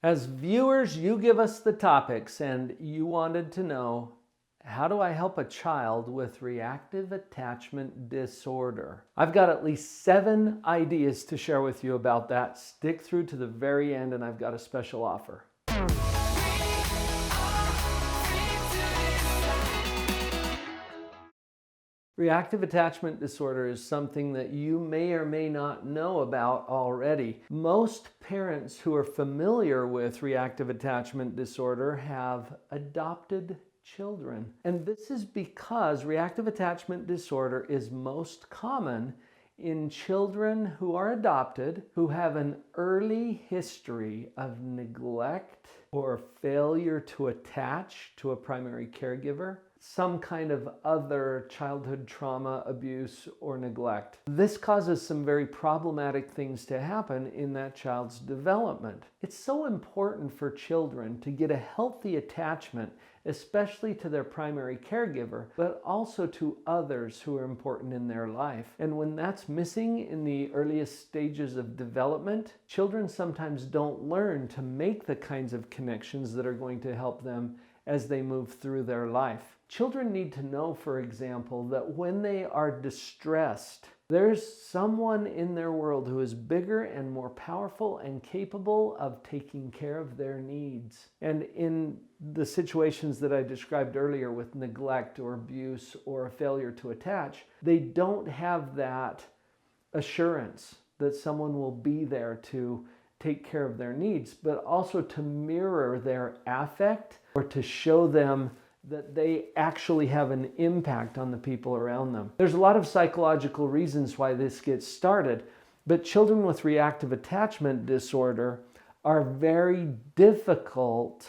As viewers, you give us the topics and you wanted to know, how do I help a child with reactive attachment disorder? I've got at least 7 ideas to share with you about that. Stick through to the very end and I've got a special offer. Reactive attachment disorder is something that you may or may not know about already. Most parents who are familiar with reactive attachment disorder have adopted children. And this is because reactive attachment disorder is most common in children who are adopted, who have an early history of neglect or failure to attach to a primary caregiver, some kind of other childhood trauma, abuse, or neglect. This causes some very problematic things to happen in that child's development. It's so important for children to get a healthy attachment, especially to their primary caregiver, but also to others who are important in their life. And when that's missing in the earliest stages of development, children sometimes don't learn to make the kinds of connections that are going to help them as they move through their life. Children need to know, for example, that when they are distressed, there's someone in their world who is bigger and more powerful and capable of taking care of their needs. And in the situations that I described earlier with neglect or abuse or a failure to attach, they don't have that assurance that someone will be there to take care of their needs, but also to mirror their affect or to show them that they actually have an impact on the people around them. There's a lot of psychological reasons why this gets started, but children with reactive attachment disorder are very difficult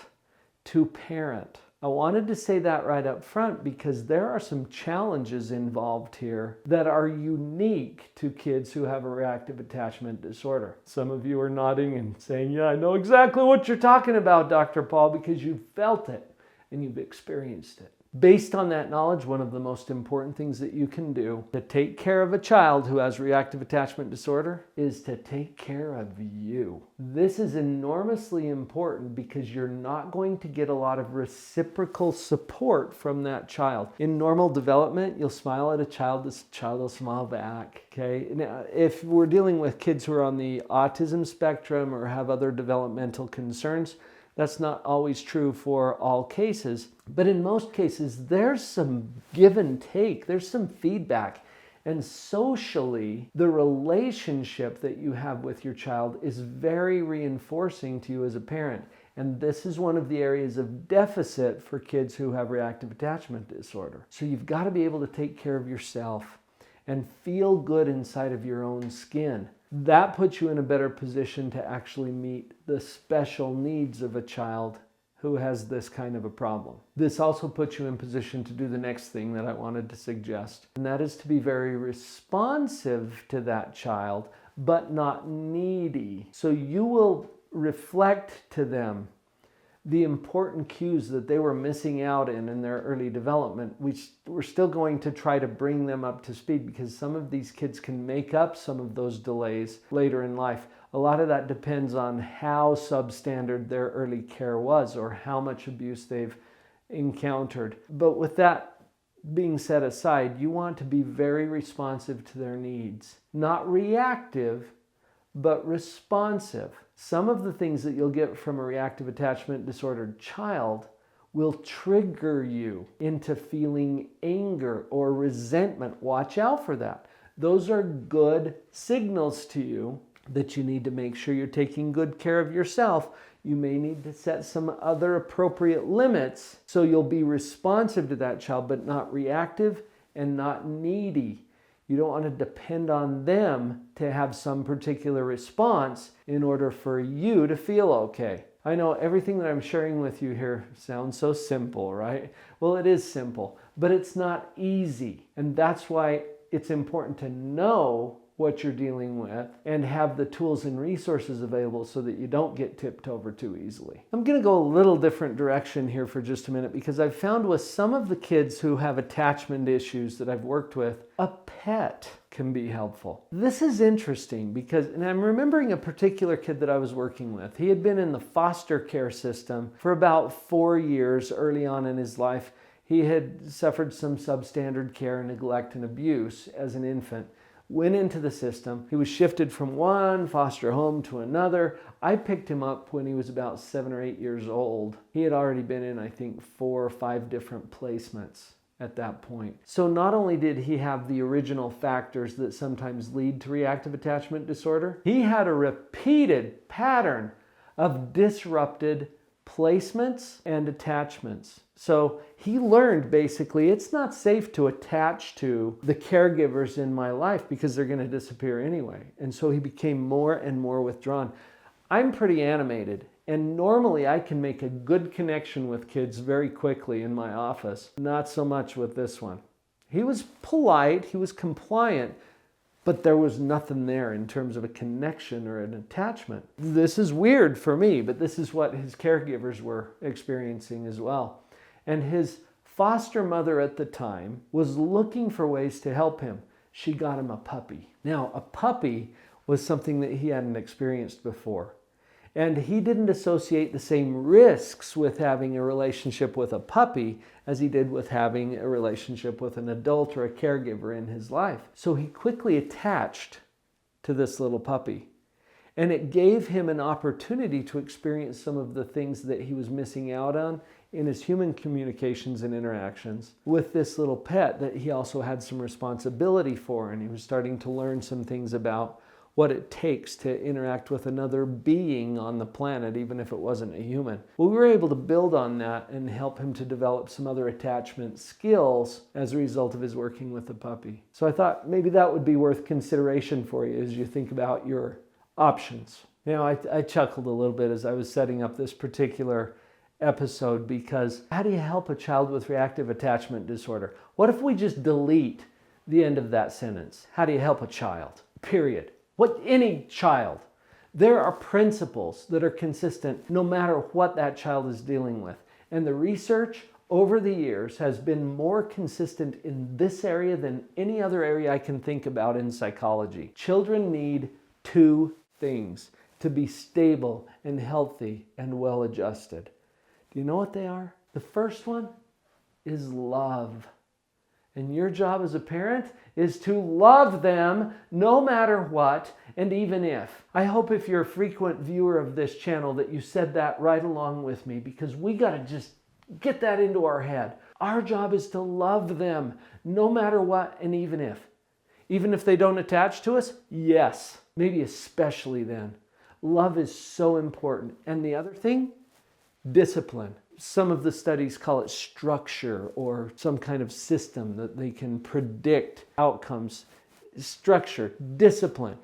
to parent. I wanted to say that right up front because there are some challenges involved here that are unique to kids who have a reactive attachment disorder. Some of you are nodding and saying, yeah, I know exactly what you're talking about, Dr. Paul, because you've felt it and you've experienced it. Based on that knowledge, one of the most important things that you can do to take care of a child who has reactive attachment disorder is to take care of you. This is enormously important because you're not going to get a lot of reciprocal support from that child. In normal development, you'll smile at a child, this child will smile back, okay? Now, if we're dealing with kids who are on the autism spectrum or have other developmental concerns, that's not always true for all cases, but in most cases, there's some give and take, there's some feedback. And socially, the relationship that you have with your child is very reinforcing to you as a parent. And this is one of the areas of deficit for kids who have reactive attachment disorder. So you've got to be able to take care of yourself and feel good inside of your own skin. That puts you in a better position to actually meet the special needs of a child who has this kind of a problem. This also puts you in position to do the next thing that I wanted to suggest, and that is to be very responsive to that child, but not needy. So you will reflect to them the important cues that they were missing out in their early development. We're still going to try to bring them up to speed because some of these kids can make up some of those delays later in life. A lot of that depends on how substandard their early care was or how much abuse they've encountered. But with that being set aside, you want to be very responsive to their needs. Not reactive, but responsive. Some of the things that you'll get from a reactive attachment disordered child will trigger you into feeling anger or resentment. Watch out for that. Those are good signals to you that you need to make sure you're taking good care of yourself. You may need to set some other appropriate limits so you'll be responsive to that child, but not reactive and not needy. You don't want to depend on them to have some particular response in order for you to feel okay. I know everything that I'm sharing with you here sounds so simple, right? Well, it is simple, but it's not easy. And that's why it's important to know what you're dealing with and have the tools and resources available so that you don't get tipped over too easily. I'm going to go a little different direction here for just a minute because I've found with some of the kids who have attachment issues that I've worked with, a pet can be helpful. This is interesting because, and I'm remembering a particular kid that I was working with. He had been in the foster care system for about 4 years early on in his life. He had suffered some substandard care, neglect, and abuse as an infant. Went into the system. He was shifted from one foster home to another. I picked him up when he was about 7 or 8 years old. He had already been in, I think, 4 or 5 different placements at that point. So not only did he have the original factors that sometimes lead to reactive attachment disorder, he had a repeated pattern of disrupted placements and attachments. So he learned basically it's not safe to attach to the caregivers in my life because they're going to disappear anyway. And so he became more and more withdrawn. I'm pretty animated, and normally I can make a good connection with kids very quickly in my office. Not so much with this one. He was polite, he was compliant, but there was nothing there in terms of a connection or an attachment. This is weird for me, but this is what his caregivers were experiencing as well. And his foster mother at the time was looking for ways to help him. She got him a puppy. Now, a puppy was something that he hadn't experienced before. And he didn't associate the same risks with having a relationship with a puppy as he did with having a relationship with an adult or a caregiver in his life. So he quickly attached to this little puppy. And it gave him an opportunity to experience some of the things that he was missing out on in his human communications and interactions with this little pet that he also had some responsibility for. And he was starting to learn some things about what it takes to interact with another being on the planet, even if it wasn't a human. Well, we were able to build on that and help him to develop some other attachment skills as a result of his working with the puppy. So I thought maybe that would be worth consideration for you as you think about your options. Now, I chuckled a little bit as I was setting up this particular episode because how do you help a child with reactive attachment disorder? What if we just delete the end of that sentence? How do you help a child? Period. Any child. There are principles that are consistent no matter what that child is dealing with. And the research over the years has been more consistent in this area than any other area I can think about in psychology. Children need 2 things to be stable and healthy and well adjusted. Do you know what they are? The first one is love. And your job as a parent is to love them no matter what and even if. I hope if you're a frequent viewer of this channel that you said that right along with me, because we got to just get that into our head. Our job is to love them no matter what and even if. Even if they don't attach to us, yes, maybe especially then. Love is so important. And the other thing, discipline. Some of the studies call it structure or some kind of system that they can predict outcomes. Structure, discipline.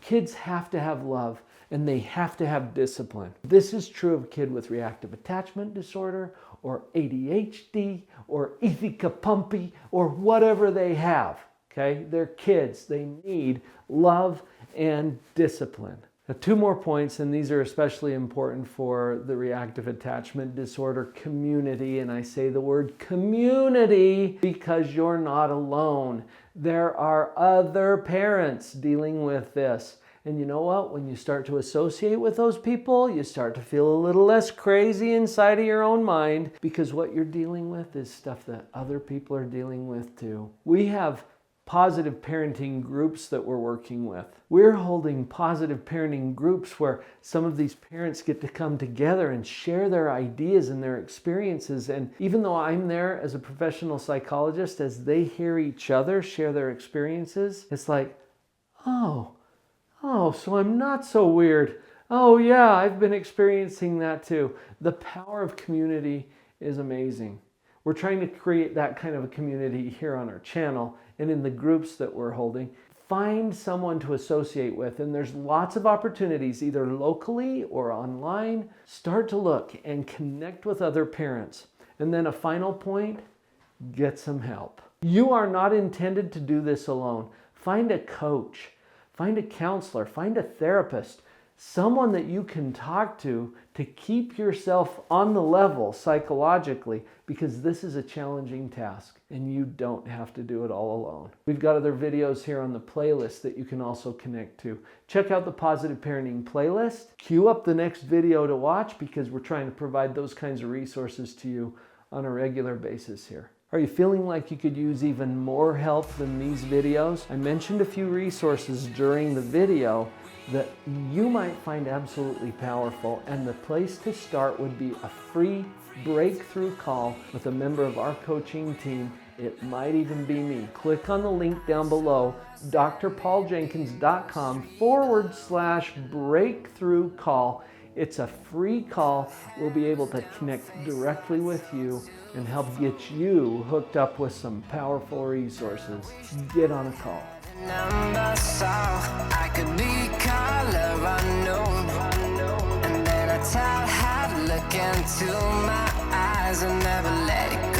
Kids have to have love and they have to have discipline. This is true of a kid with reactive attachment disorder or ADHD or ethicapumpy or whatever they have. Okay, they're kids. They need love and discipline. Now, 2 more points, and these are especially important for the reactive attachment disorder community. And I say the word community because you're not alone. There are other parents dealing with this. And you know what? When you start to associate with those people, you start to feel a little less crazy inside of your own mind because what you're dealing with is stuff that other people are dealing with too. We have positive parenting groups that we're working with. We're holding positive parenting groups where some of these parents get to come together and share their ideas and their experiences. And even though I'm there as a professional psychologist, as they hear each other share their experiences, it's like, oh, so I'm not so weird. Oh yeah, I've been experiencing that too. The power of community is amazing. We're trying to create that kind of a community here on our channel and in the groups that we're holding. Find someone to associate with, and there's lots of opportunities either locally or online. Start to look and connect with other parents. And then a final point, get some help. You are not intended to do this alone. Find a coach. Find a counselor, find a therapist, someone that you can talk to keep yourself on the level psychologically, because this is a challenging task and you don't have to do it all alone. We've got other videos here on the playlist that you can also connect to. Check out the Positive Parenting playlist. Queue up the next video to watch, because we're trying to provide those kinds of resources to you on a regular basis here. Are you feeling like you could use even more help than these videos? I mentioned a few resources during the video that you might find absolutely powerful, and the place to start would be a free breakthrough call with a member of our coaching team. It might even be me. Click on the link down below, drpauljenkins.com/breakthrough call. It's a free call. We'll be able to connect directly with you and help get you hooked up with some powerful resources. Get on a call. I could be color unknown, and then I tell how to look into my eyes and never let it go.